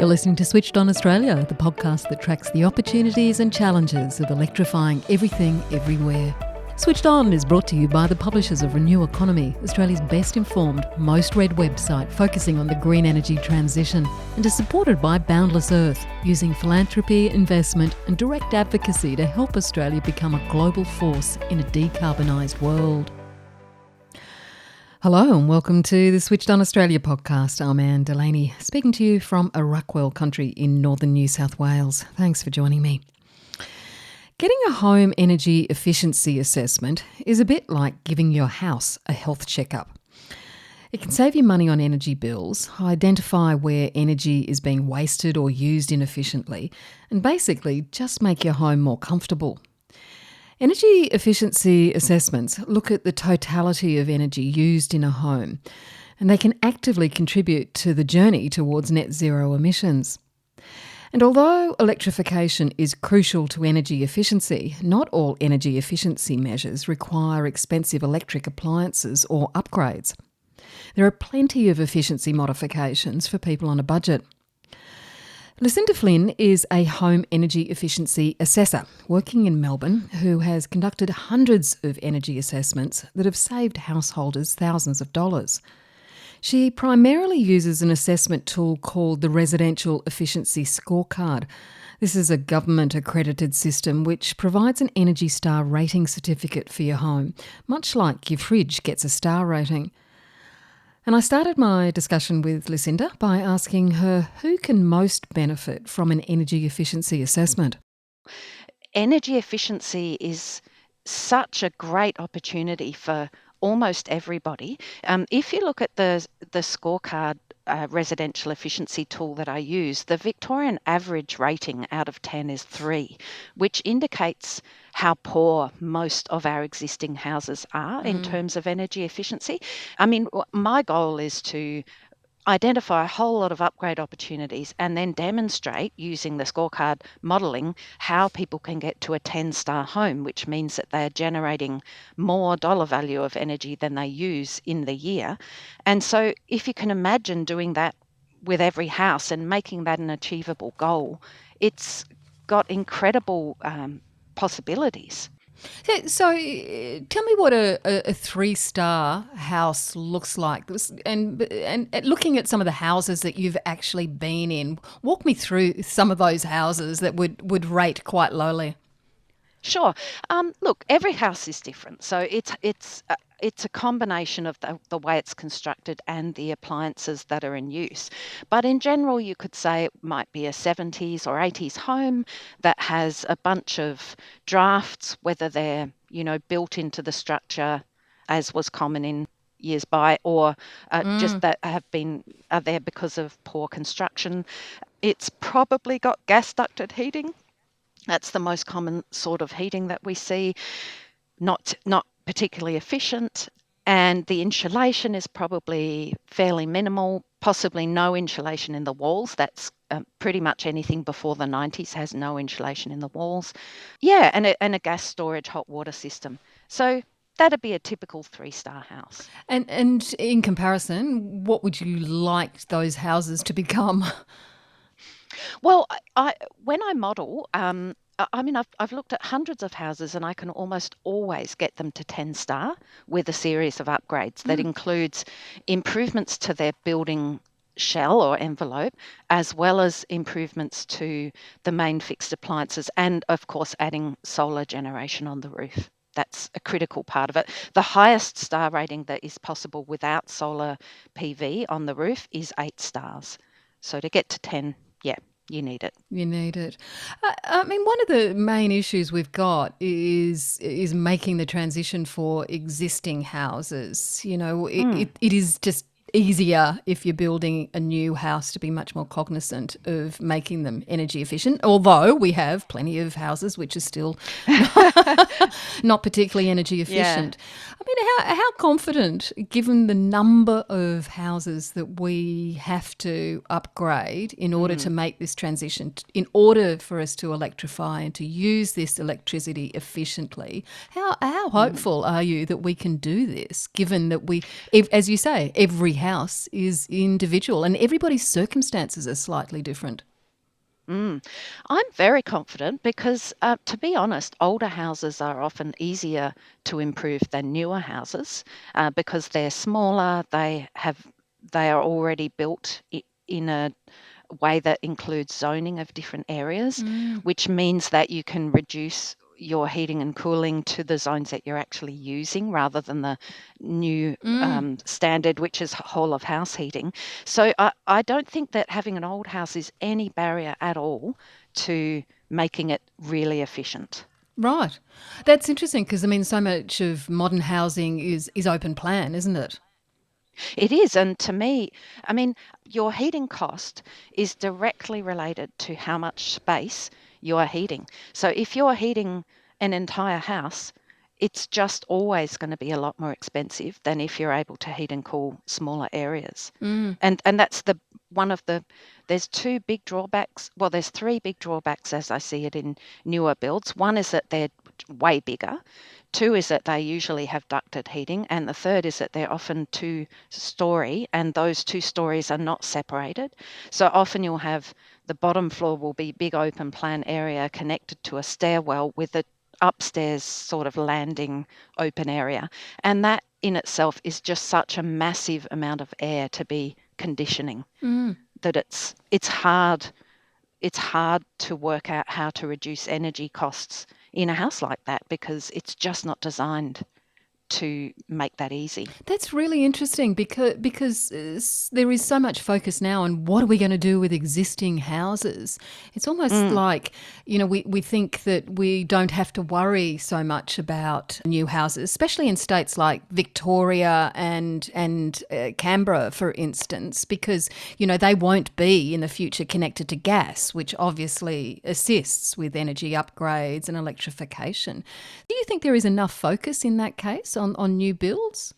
You're listening to Switched On Australia, the podcast that tracks the opportunities and challenges of electrifying everything, everywhere. Switched On is brought to you by the publishers of Renew Economy, Australia's best informed, most read website focusing on the green energy transition, and is supported by Boundless Earth, using philanthropy, investment and direct advocacy to help Australia become a global force in a decarbonised world. Hello and welcome to the Switched On Australia podcast. I'm Anne Delaney, speaking to you from Arakwal country in northern New South Wales. Thanks for joining me. Getting a home energy efficiency assessment is a bit like giving your house a health checkup. It can save you money on energy bills, identify where energy is being wasted or used inefficiently, and basically just make your home more comfortable. Energy efficiency assessments look at the totality of energy used in a home, and they can actively contribute to the journey towards net zero emissions. And although electrification is crucial to energy efficiency, not all energy efficiency measures require expensive electric appliances or upgrades. There are plenty of efficiency modifications for people on a budget. Lucinda Flynn is a home energy efficiency assessor working in Melbourne who has conducted hundreds of energy assessments that have saved householders thousands of dollars. She primarily uses an assessment tool called the Residential Efficiency Scorecard. This is a government-accredited system which provides an Energy Star rating certificate for your home, much like your fridge gets a star rating. And I started my discussion with Lucinda by asking her who can most benefit from an energy efficiency assessment. Energy efficiency is such a great opportunity for almost everybody. If you look at the scorecard residential efficiency tool that I use, the Victorian average rating out of 10 is 3, which indicates how poor most of our existing houses are in terms of energy efficiency. I mean, my goal is to identify a whole lot of upgrade opportunities and then demonstrate using the scorecard modelling how people can get to a 10-star home, which means that they're generating more dollar value of energy than they use in the year. And so if you can imagine doing that with every house and making that an achievable goal, it's got incredible possibilities. So tell me what a 3-star house looks like. And looking at some of the houses that you've actually been in, walk me through some of those houses that would rate quite lowly. Sure. Look, every house is different. So it's a combination of the way it's constructed and the appliances that are in use. But in general, you could say it might be a 70s or 80s home that has a bunch of drafts, whether they're, built into the structure as was common in years by, or just that are there because of poor construction. It's probably got gas ducted heating. That's the most common sort of heating that we see, not particularly efficient, and the insulation is probably fairly minimal, possibly no insulation in the walls. That's pretty much anything before the 90s has no insulation in the walls. Yeah, and a gas storage hot water system. So that'd be a typical 3-star house. And in comparison, what would you like those houses to become? Well, when I model, I've looked at hundreds of houses and I can almost always get them to 10-star with a series of upgrades that includes improvements to their building shell or envelope, as well as improvements to the main fixed appliances and, of course, adding solar generation on the roof. That's a critical part of it. The highest star rating that is possible without solar PV on the roof is 8 stars. So to get to 10, yeah, you need it. You need it. I mean, one of the main issues we've got is making the transition for existing houses. It is just easier if you're building a new house to be much more cognizant of making them energy efficient, although we have plenty of houses which are still not particularly energy efficient. Yeah. I mean, how confident, given the number of houses that we have to upgrade in order to make this transition, in order for us to electrify and to use this electricity efficiently, how hopeful are you that we can do this, given that as you say, every house is individual and everybody's circumstances are slightly different. Mm. I'm very confident because, to be honest, older houses are often easier to improve than newer houses because they're smaller. They are already built in a way that includes zoning of different areas, Mm. which means that you can reduce your heating and cooling to the zones that you're actually using rather than the new Mm. standard, which is whole of house heating. So I don't think that having an old house is any barrier at all to making it really efficient. Right. That's interesting because, I mean, so much of modern housing is open plan, isn't it? It is, and to me, I mean, your heating cost is directly related to how much space you are heating. So if you're heating an entire house, it's just always going to be a lot more expensive than if you're able to heat and cool smaller areas. Mm. And that's one of the there's two big drawbacks. Well, there's three big drawbacks as I see it in newer builds. One is that they're way bigger. Two is that they usually have ducted heating, and the third is that they're often two-story, and those two stories are not separated. So often you'll have the bottom floor will be big open plan area connected to a stairwell with a upstairs sort of landing open area. And that in itself is just such a massive amount of air to be conditioning Mm. that it's hard to work out how to reduce energy costs in a house like that because it's just not designed to make that easy. That's really interesting because there is so much focus now on what are we going to do with existing houses. It's almost Mm, like, we think that we don't have to worry so much about new houses, especially in states like Victoria and Canberra, for instance, because, they won't be in the future connected to gas, which obviously assists with energy upgrades and electrification. Do you think there is enough focus in that case on new builds?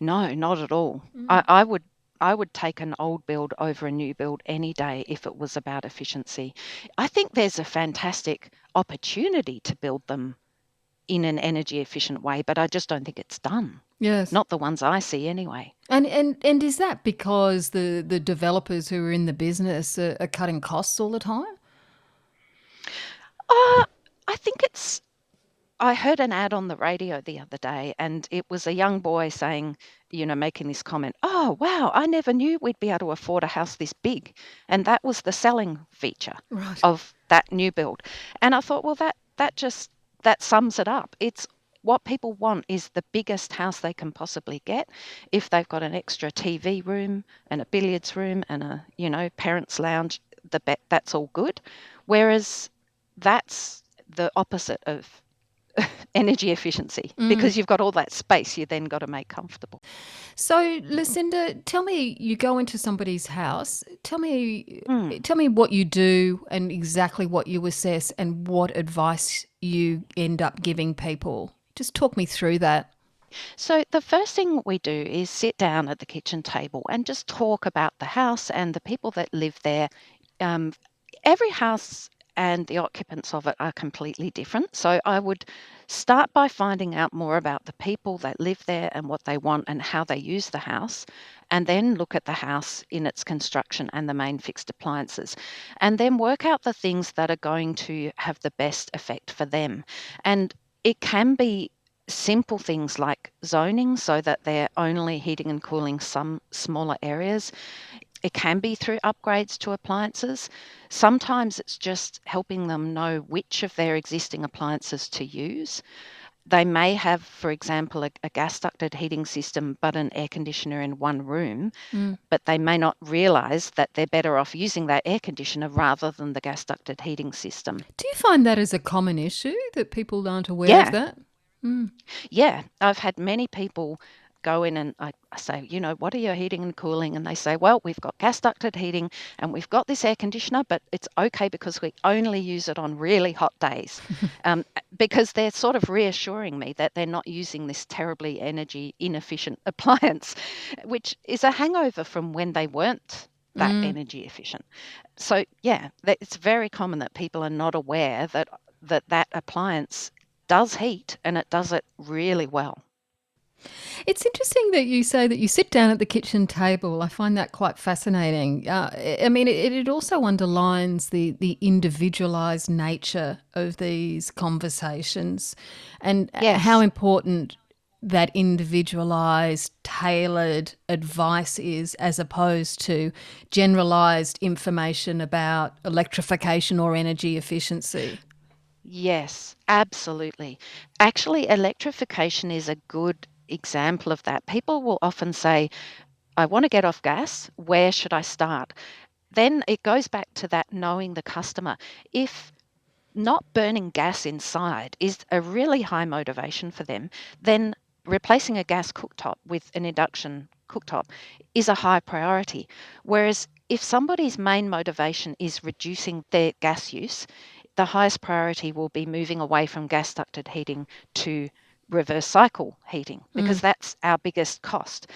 no, not at all. Mm. I would take an old build over a new build any day if it was about efficiency. I think there's a fantastic opportunity to build them in an energy efficient way, but I just don't think it's done. Yes. Not the ones I see anyway. And is that because the developers who are in the business are cutting costs all the time? Uh, I think I heard an ad on the radio the other day, and it was a young boy saying, making this comment, "Oh, wow, I never knew we'd be able to afford a house this big." And that was the selling feature Right. of that new build. And I thought, well, that sums it up. It's what people want is the biggest house they can possibly get. If they've got an extra TV room and a billiards room and parents' lounge, that's all good. Whereas that's the opposite of energy efficiency Mm. because you've got all that space you then got to make comfortable. So, Lucinda, tell me, you go into somebody's house. Mm. Tell me what you do and exactly what you assess and what advice you end up giving people. Just talk me through that. So the first thing we do is sit down at the kitchen table and just talk about the house and the people that live there. Um, every house and the occupants of it are completely different. So I would start by finding out more about the people that live there and what they want and how they use the house, and then look at the house in its construction and the main fixed appliances, and then work out the things that are going to have the best effect for them. And it can be simple things like zoning so that they're only heating and cooling some smaller areas. It can be through upgrades to appliances. Sometimes it's just helping them know which of their existing appliances to use. They may have, for example, a gas ducted heating system but an air conditioner in one room, Mm. but they may not realise that they're better off using that air conditioner rather than the gas ducted heating system. Do you find that as a common issue that people aren't aware of Yeah, that? Mm. Yeah, I've had many people go in and I say, what are your heating and cooling? And they say, well, we've got gas ducted heating and we've got this air conditioner, but it's okay because we only use it on really hot days. Because they're sort of reassuring me that they're not using this terribly energy inefficient appliance, which is a hangover from when they weren't that Mm. energy efficient. So yeah, it's very common that people are not aware that appliance does heat and it does it really well. It's interesting that you say that you sit down at the kitchen table. I find that quite fascinating. I mean, it also underlines the individualised nature of these conversations and how Yes. important that individualised, tailored advice is as opposed to generalised information about electrification or energy efficiency. Yes, absolutely. Actually, electrification is a good example of that. People will often say, I want to get off gas. Where should I start? Then it goes back to that knowing the customer. If not burning gas inside is a really high motivation for them, then replacing a gas cooktop with an induction cooktop is a high priority. Whereas if somebody's main motivation is reducing their gas use, the highest priority will be moving away from gas ducted heating to reverse cycle heating because that's our biggest cost.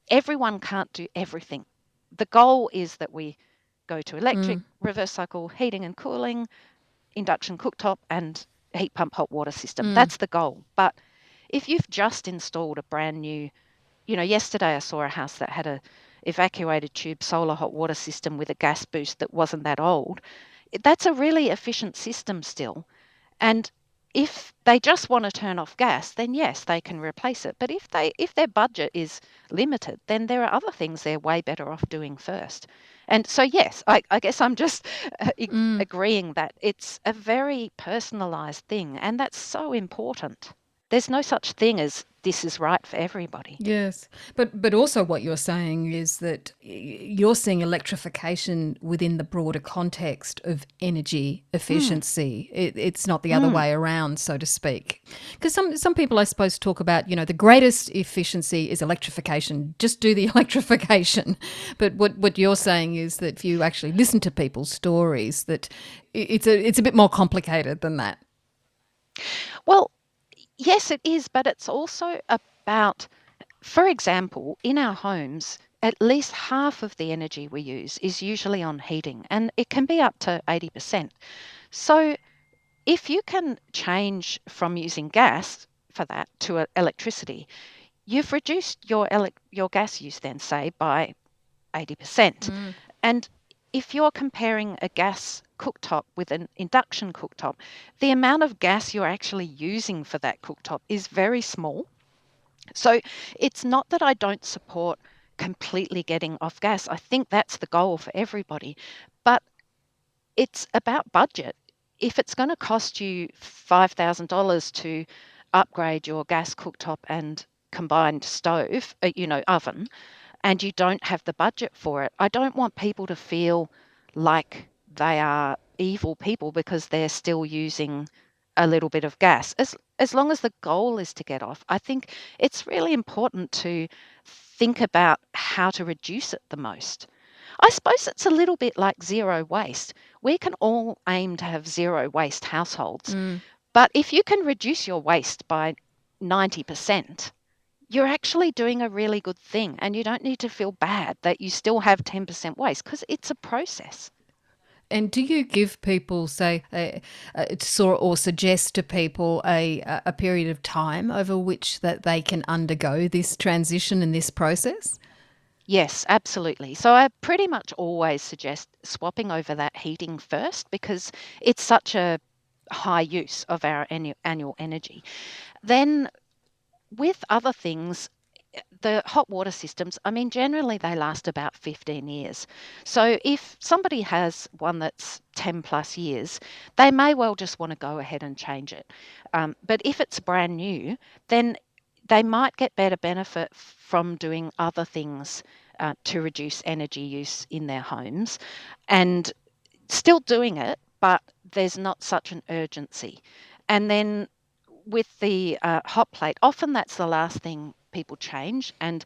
Everyone can't do everything. The goal is that we go to electric, reverse cycle heating and cooling, induction cooktop, and heat pump hot water system. That's the goal. But if you've just installed a brand new, yesterday I saw a house that had a evacuated tube solar hot water system with a gas boost that wasn't that old. That's a really efficient system still. And if they just want to turn off gas, then yes, they can replace it. But if their budget is limited, then there are other things they're way better off doing first. And so yes, I guess I'm just agreeing that it's a very personalized thing, and that's so important. There's no such thing as this is right for everybody. Yes, but also what you're saying is that you're seeing electrification within the broader context of energy Mm, efficiency. It's not the other mm. way around, so to speak. Because some people, I suppose, talk about the greatest efficiency is electrification. Just do the electrification. But what you're saying is that if you actually listen to people's stories, that it's a bit more complicated than that. Well, yes, it is, but it's also about, for example, in our homes, at least half of the energy we use is usually on heating, and it can be up to 80%. So if you can change from using gas for that to electricity, you've reduced your gas use then, say, by 80%. And if you're comparing a gas cooktop with an induction cooktop, the amount of gas you're actually using for that cooktop is very small. So it's not that I don't support completely getting off gas. I think that's the goal for everybody. But it's about budget. If it's going to cost you $5,000 to upgrade your gas cooktop and combined stove, oven, and you don't have the budget for it, I don't want people to feel like they are evil people because they're still using a little bit of gas. As long as the goal is to get off, I think it's really important to think about how to reduce it the most. I suppose it's a little bit like zero waste. We can all aim to have zero waste households, but if you can reduce your waste by 90%, you're actually doing a really good thing, and you don't need to feel bad that you still have 10% waste because it's a process. And do you give people, say, or suggest to people a period of time over which that they can undergo this transition and this process? Yes, absolutely. So I pretty much always suggest swapping over that heating first because it's such a high use of our annual energy. Then with other things, the hot water systems, I mean, generally they last about 15 years. So if somebody has one that's 10 plus years, they may well just want to go ahead and change it. But if it's brand new, then they might get better benefit from doing other things to reduce energy use in their homes and still doing it, but there's not such an urgency. And then with the hot plate, often that's the last thing people change. And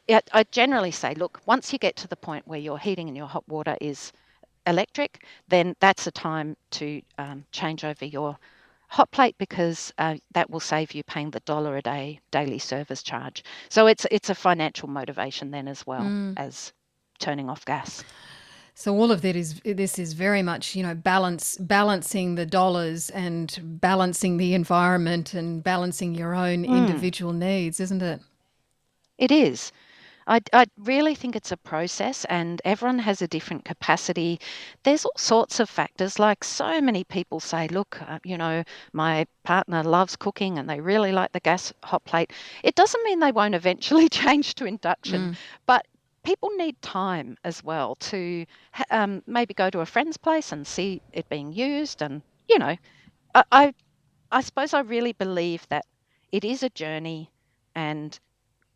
I generally say, look, once you get to the point where your heating and your hot water is electric, then that's a time to change over your hot plate because that will save you paying the dollar a day daily service charge. So it's a financial motivation then as well as turning off gas. So all of that is this is very much, balancing the dollars and balancing the environment and balancing your own Mm, individual needs, isn't it? it is. I really think it's a process, and everyone has a different capacity. There's all sorts of factors. Like, so many people say, look, my partner loves cooking and they really like the gas hot plate. It doesn't mean they won't eventually change to induction, Mm. but people need time as well to maybe go to a friend's place and see it being used. And, you know, I, I, I suppose I really believe that it is a journey, and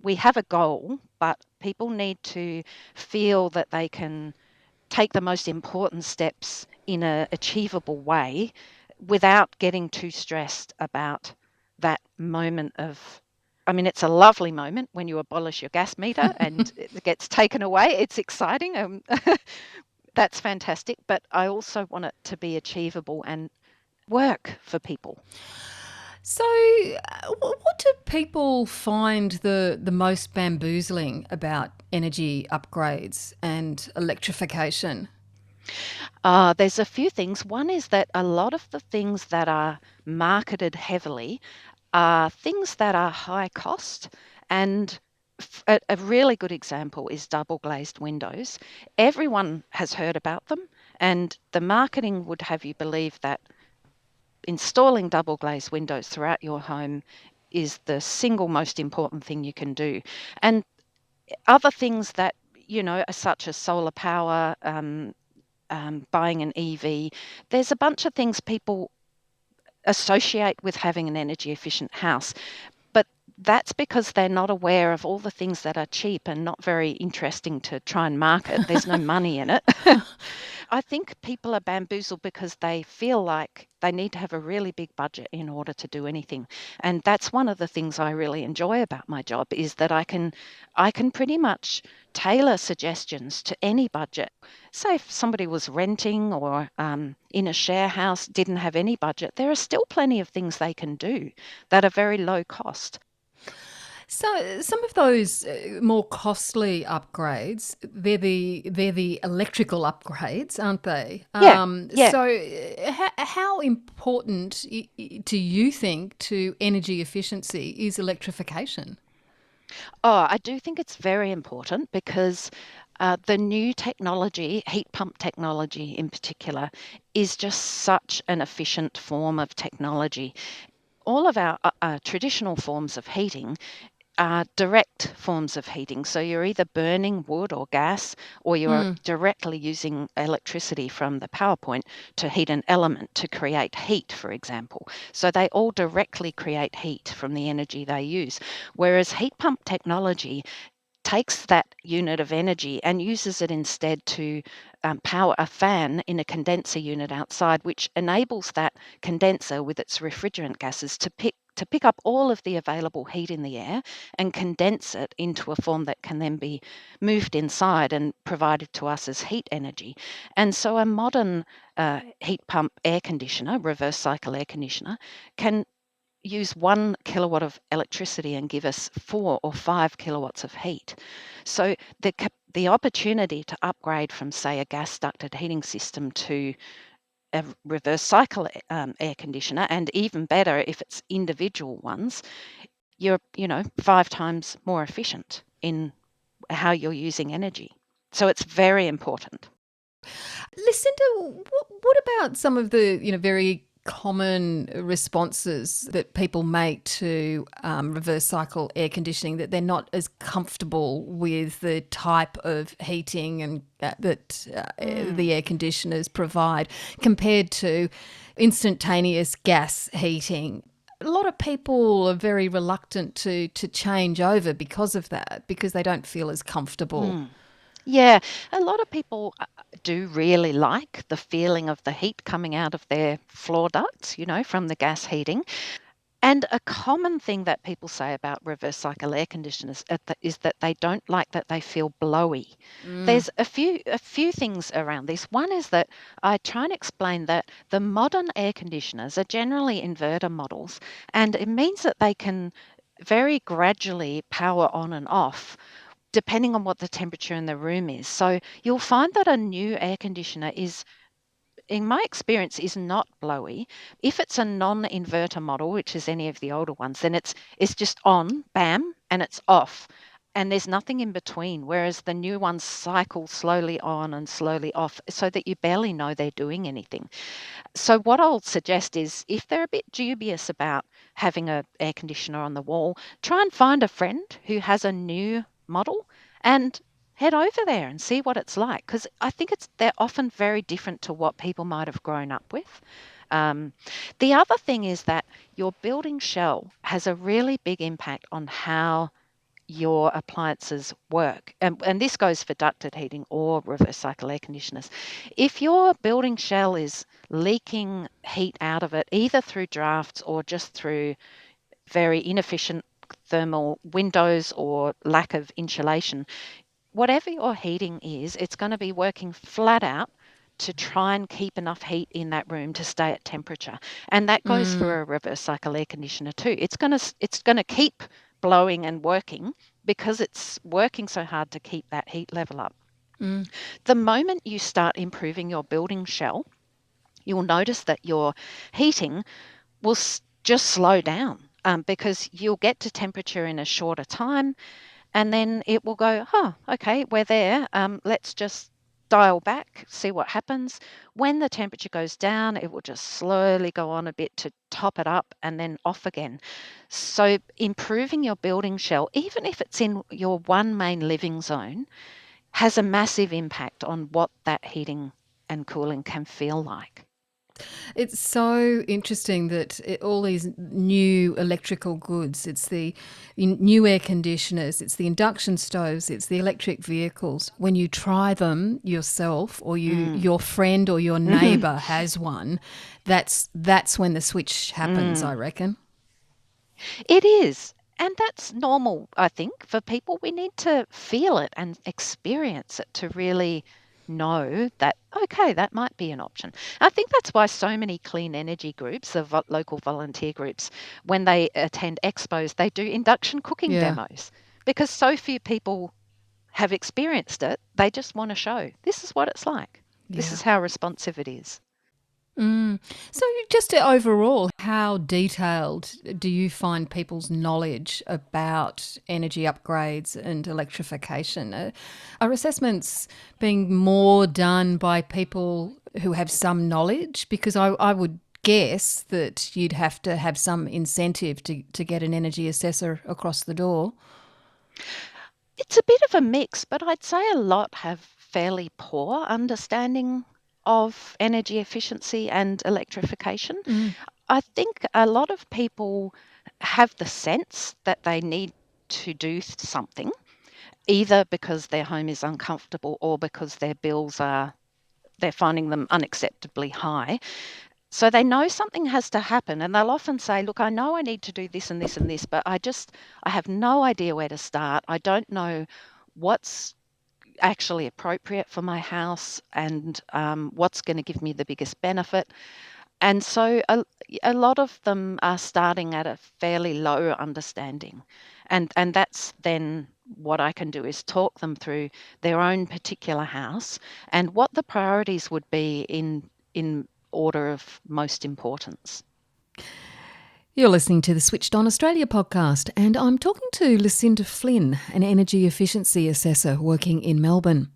we have a goal, but people need to feel that they can take the most important steps in a achievable way without getting too stressed about that moment of. I mean, it's a lovely moment when you abolish your gas meter and it gets taken away. It's exciting. That's fantastic. But I also want it to be achievable and work for people. So, what do people find the most bamboozling about energy upgrades and electrification? There's a few things. One is that a lot of the things that are marketed heavily are things that are high cost. And a really good example is double glazed windows. Everyone has heard about them, and the marketing would have you believe that installing double glazed windows throughout your home is the single most important thing you can do. And other things that, such as solar power, buying an EV, there's a bunch of things people associate with having an energy efficient house. But that's because they're not aware of all the things that are cheap and not very interesting to try and market. There's no money in it. I think people are bamboozled because they feel like they need to have a really big budget in order to do anything. And that's one of the things I really enjoy about my job, is that I can pretty much tailor suggestions to any budget. Say if somebody was renting or in a share house, didn't have any budget, there are still plenty of things they can do that are very low cost. So some of those more costly upgrades, they're the electrical upgrades, aren't they? Yeah, yeah. How important do you think to energy efficiency is electrification? Oh, I do think it's very important because the new technology, heat pump technology in particular, is just such an efficient form of technology. All of our traditional forms of heating are direct forms of heating. So you're either burning wood or gas, or you're Mm. directly using electricity from the power point to heat an element to create heat, for example. So they all directly create heat from the energy they use. Whereas heat pump technology takes that unit of energy and uses it instead to power a fan in a condenser unit outside, which enables that condenser with its refrigerant gases to pick up all of the available heat in the air and condense it into a form that can then be moved inside and provided to us as heat energy. And so a modern heat pump air conditioner, reverse cycle air conditioner, can use 1 kilowatt of electricity and give us 4 or 5 kilowatts of heat. So the opportunity to upgrade from, say, a gas ducted heating system to a reverse cycle air conditioner, and even better if it's individual ones, you're 5 times more efficient in how you're using energy. So it's very important. Lucinda, what about some of the very common responses that people make to reverse cycle air conditioning, that they're not as comfortable with the type of heating and Mm. the air conditioners provide compared to instantaneous gas heating? A lot of people are very reluctant to change over because of that, because they don't feel as comfortable. Mm. Yeah, a lot of people do really like the feeling of the heat coming out of their floor ducts, from the gas heating. And a common thing that people say about reverse cycle air conditioners is that they don't like that they feel blowy. Mm. There's a few things around this. One is that I try and explain that the modern air conditioners are generally inverter models, and it means that they can very gradually power on and off depending on what the temperature in the room is. So you'll find that a new air conditioner is, in my experience, is not blowy. If it's a non-inverter model, which is any of the older ones, then it's just on, bam, and it's off. And there's nothing in between, whereas the new ones cycle slowly on and slowly off so that you barely know they're doing anything. So what I'll suggest is if they're a bit dubious about having a air conditioner on the wall, try and find a friend who has a new model and head over there and see what it's like, because I think they're often very different to what people might have grown up with. Um, the other thing is that your building shell has a really big impact on how your appliances work. And this goes for ducted heating or reverse cycle air conditioners. If your building shell is leaking heat out of it, either through drafts or just through very inefficient thermal windows or lack of insulation, whatever your heating is, it's going to be working flat out to try and keep enough heat in that room to stay at temperature. And that goes Mm, for a reverse cycle air conditioner too. It's going to keep blowing and working because it's working so hard to keep that heat level up. mm. The moment you start improving your building shell, you'll notice that your heating will just slow down, because you'll get to temperature in a shorter time, and then it will go, oh, okay, we're there. Let's just dial back, see what happens. When the temperature goes down, it will just slowly go on a bit to top it up and then off again. So improving your building shell, even if it's in your one main living zone, has a massive impact on what that heating and cooling can feel like. It's so interesting that all these new electrical goods, it's the new air conditioners, it's the induction stoves, it's the electric vehicles. When you try them yourself, or Mm. your friend or your neighbour has one, that's when the switch happens, I Mm. reckon. It is. And that's normal, I think, for people. We need to feel it and experience it to really know that, okay, that might be an option. I think that's why so many clean energy groups, the local volunteer groups, when they attend expos, they do induction cooking Yeah, demos because so few people have experienced it. They just want to show this is what it's like. This yeah. is how responsive it is. Mm. So, just overall, how detailed do you find people's knowledge about energy upgrades and electrification? Are assessments being more done by people who have some knowledge? Because I would guess that you'd have to have some incentive to get an energy assessor across the door. It's a bit of a mix, but I'd say a lot have fairly poor understanding of energy efficiency and electrification. Mm. I think a lot of people have the sense that they need to do something, either because their home is uncomfortable or because their bills they're finding them unacceptably high. So they know something has to happen, and they'll often say, look, I know I need to do this and this and this, but I have no idea where to start. I don't know what's actually appropriate for my house and what's going to give me the biggest benefit. And so a lot of them are starting at a fairly low understanding. And that's then what I can do is talk them through their own particular house and what the priorities would be in order of most importance. You're listening to the Switched On Australia podcast, and I'm talking to Lucinda Flynn, an energy efficiency assessor working in Melbourne.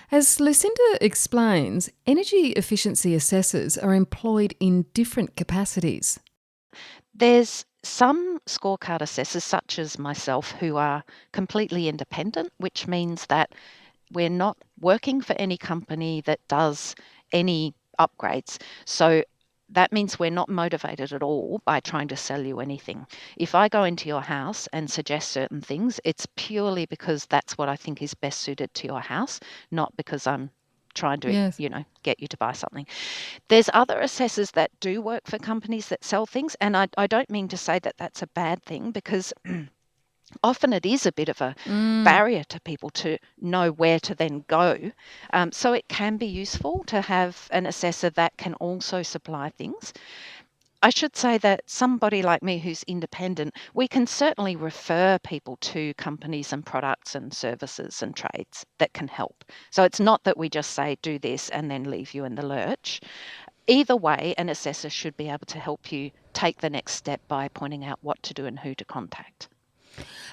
As Lucinda explains, energy efficiency assessors are employed in different capacities. There's some scorecard assessors, such as myself, who are completely independent, which means that we're not working for any company that does any upgrades. So that means we're not motivated at all by trying to sell you anything. If I go into your house and suggest certain things, it's purely because that's what I think is best suited to your house, not because I'm trying to, Yes. get you to buy something. There's other assessors that do work for companies that sell things, and I don't mean to say that that's a bad thing, because often it is a bit of a Mm, barrier to people to know where to then go. So it can be useful to have an assessor that can also supply things. I should say that somebody like me who's independent, we can certainly refer people to companies and products and services and trades that can help. So it's not that we just say, do this and then leave you in the lurch. Either way, an assessor should be able to help you take the next step by pointing out what to do and who to contact.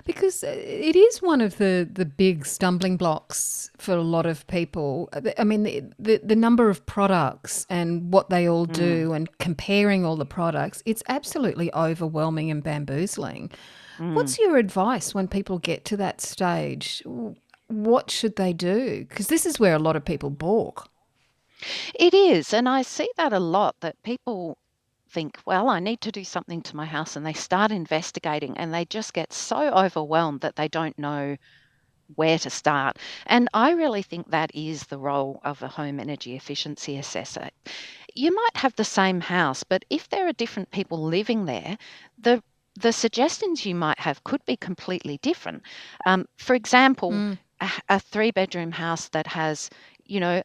Because it is one of the big stumbling blocks for a lot of people. I mean, the number of products and what they all Mm, do and comparing all the products, it's absolutely overwhelming and bamboozling. mm. What's your advice when people get to that stage? What should they do? Because this is where a lot of people balk. It is, and I see that a lot that people think, well, I need to do something to my house, and they start investigating and they just get so overwhelmed that they don't know where to start. And I really think that is the role of a home energy efficiency assessor. You might have the same house, but if there are different people living there, the the suggestions you might have could be completely different. For example, Mm, a three-bedroom house that has,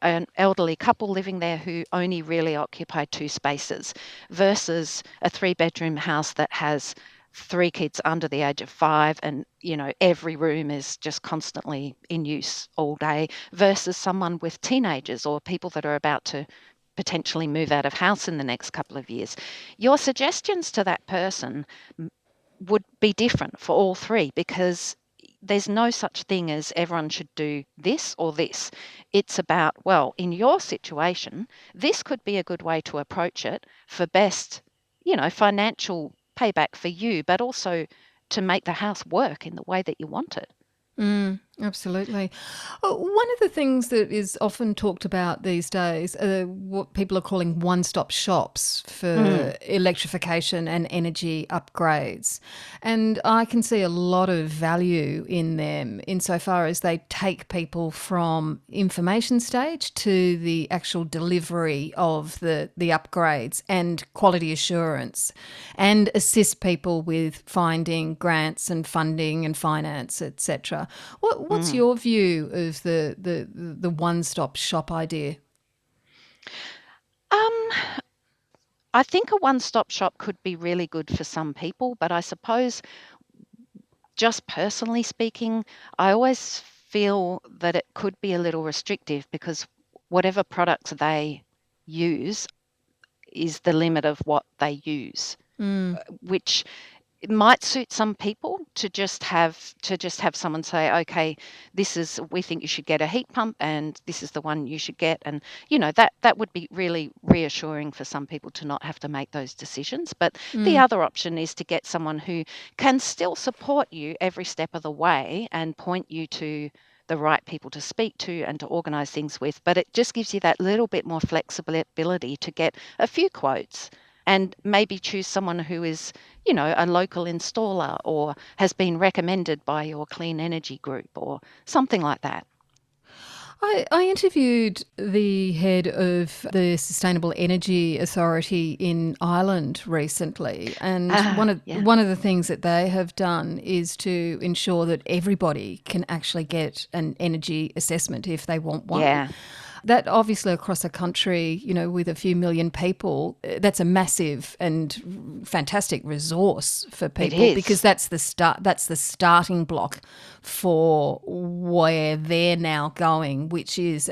an elderly couple living there who only really occupy two spaces versus a three-bedroom house that has three kids under the age of five and every room is just constantly in use all day versus someone with teenagers or people that are about to potentially move out of house in the next couple of years. Your suggestions to that person would be different for all three because there's no such thing as everyone should do this or this. It's about, well, in your situation, this could be a good way to approach it for best, financial payback for you, but also to make the house work in the way that you want it. absolutely. One of the things that is often talked about these days are what people are calling one-stop shops Mm, for electrification and energy upgrades. And I can see a lot of value in them insofar as they take people from information stage to the actual delivery of the upgrades and quality assurance and assist people with finding grants and funding and finance, etc. What's mm. your view of the one-stop shop idea? Um, I think a one-stop shop could be really good for some people, but I suppose just personally speaking, I always feel that it could be a little restrictive because whatever products they use is the limit of what they use, Mm, which it might suit some people to just have someone say, okay, this is we think you should get a heat pump and this is the one you should get. And that would be really reassuring for some people to not have to make those decisions. But the mm. other option is to get someone who can still support you every step of the way and point you to the right people to speak to and to organize things with, but it just gives you that little bit more flexibility to get a few quotes and maybe choose someone who is a local installer or has been recommended by your clean energy group or something like that. I interviewed the head of the Sustainable Energy Authority in Ireland recently, and Ah, yeah. one of the things that they have done is to ensure that everybody can actually get an energy assessment if they want one. Yeah, That obviously across a country, with a few million people, that's a massive and fantastic resource for it people because is. that's the start. That's the starting block for where they're now going, which is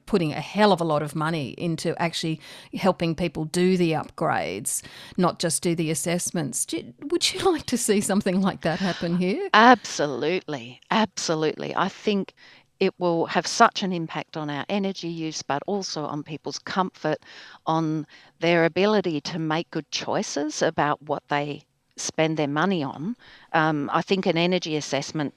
putting a hell of a lot of money into actually helping people do the upgrades, not just do the assessments. Would you like to see something like that happen here? Absolutely. Absolutely. I think it will have such an impact on our energy use, but also on people's comfort, on their ability to make good choices about what they spend their money on. I think an energy assessment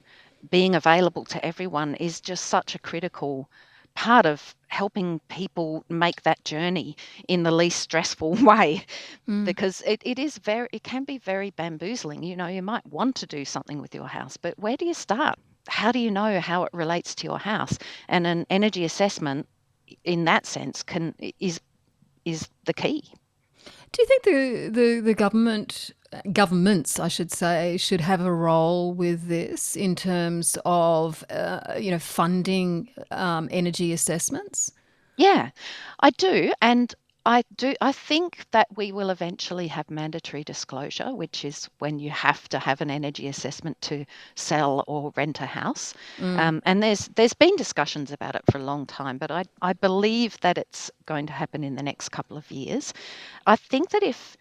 being available to everyone is just such a critical part of helping people make that journey in the least stressful way Mm. because it can be very bamboozling. You might want to do something with your house, but where do you start? How do you know how it relates to your house? And an energy assessment in that sense can is the key. Do you think the governments, I should say, should have a role with this in terms of funding energy assessments? Yeah, I do. And I think that we will eventually have mandatory disclosure, which is when you have to have an energy assessment to sell or rent a house. And there's been discussions about it for a long time, but I believe that it's going to happen in the next couple of years. I think that if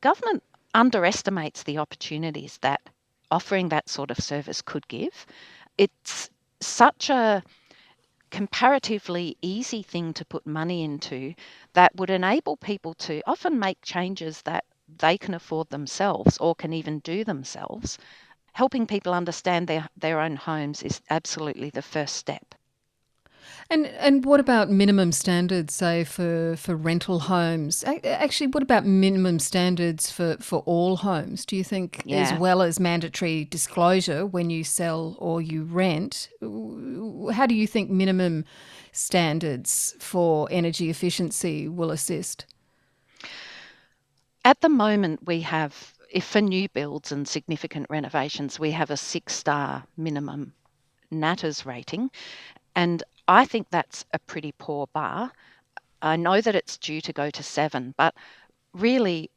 government underestimates the opportunities that offering that sort of service could give, it's such a comparatively easy thing to put money into that would enable people to often make changes that they can afford themselves or can even do themselves. Helping people understand their own homes is absolutely the first step. And what about minimum standards, say, for rental homes? Actually, what about minimum standards for all homes? Do you think, as Yeah. well as mandatory disclosure when you sell or you rent, how do you think minimum standards for energy efficiency will assist? At the moment, we have, if for new builds and significant renovations, we have a 6-star minimum NATAS rating. And I think that's a pretty poor bar. I know that it's due to go to 7, but really,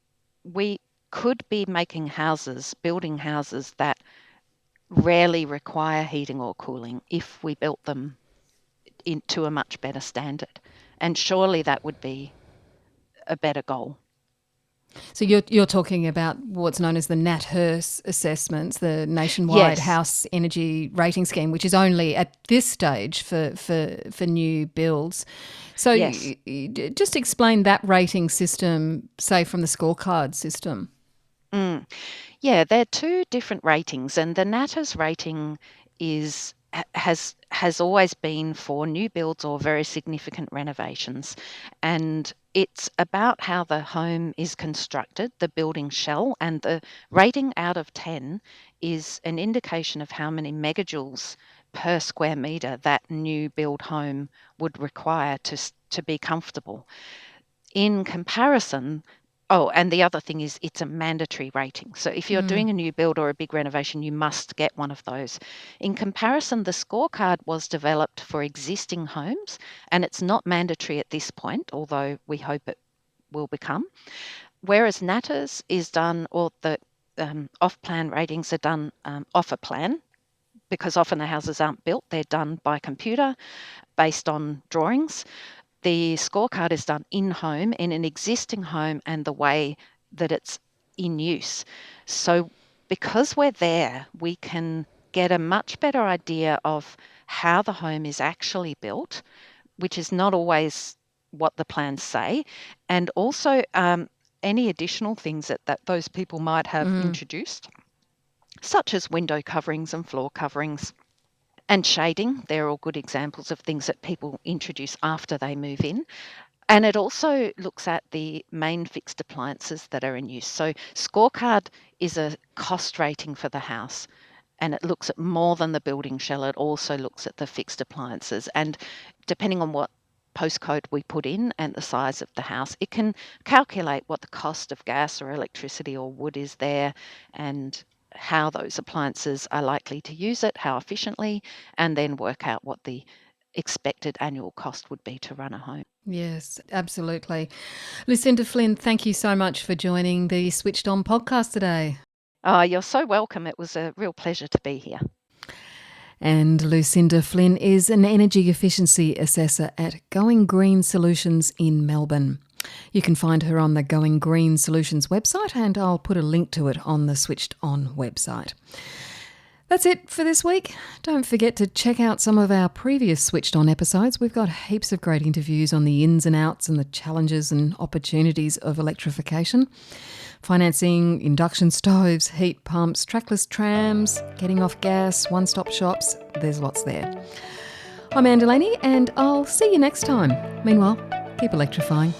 we could be building houses that rarely require heating or cooling if we built them into a much better standard. And surely that would be a better goal. So you're talking about what's known as the NatHERS assessments, the nationwide Yes, house energy rating scheme, which is only at this stage for new builds. So yes. just explain that rating system, say from the scorecard system. Mm. Yeah, they're two different ratings, and the NATAS rating is has always been for new builds or very significant renovations, and it's about how the home is constructed, the building shell, and the rating out of 10 is an indication of how many megajoules per square meter that new build home would require to be comfortable. In comparison, oh, and the other thing is it's a mandatory rating. So if you're doing a new build or a big renovation, you must get one of those. In comparison, the scorecard was developed for existing homes and it's not mandatory at this point, although we hope it will become. Whereas NATAS is done, or the off plan ratings are done off a plan, because often the houses aren't built, they're done by computer based on drawings. The scorecard is done in home, in an existing home, and the way that it's in use. So, because we're there, we can get a much better idea of how the home is actually built, which is not always what the plans say, and also any additional things that those people might have introduced, such as window coverings and floor coverings. And shading, they're all good examples of things that people introduce after they move in. And it also looks at the main fixed appliances that are in use. So, scorecard is a cost rating for the house and it looks at more than the building shell. It also looks at the fixed appliances. And depending on what postcode we put in and the size of the house, it can calculate what the cost of gas or electricity or wood is there and how those appliances are likely to use it, how efficiently, and then work out what the expected annual cost would be to run a home. Yes, absolutely. Lucinda Flynn, thank you so much for joining the Switched On podcast today. Oh, you're so welcome. It was a real pleasure to be here. And Lucinda Flynn is an energy efficiency assessor at Going Green Solutions in Melbourne. You can find her on the Going Green Solutions website, and I'll put a link to it on the Switched On website. That's it for this week. Don't forget to check out some of our previous Switched On episodes. We've got heaps of great interviews on the ins and outs and the challenges and opportunities of electrification. Financing, induction stoves, heat pumps, trackless trams, getting off gas, one-stop shops. There's lots there. I'm Anne Delaney, and I'll see you next time. Meanwhile, keep electrifying.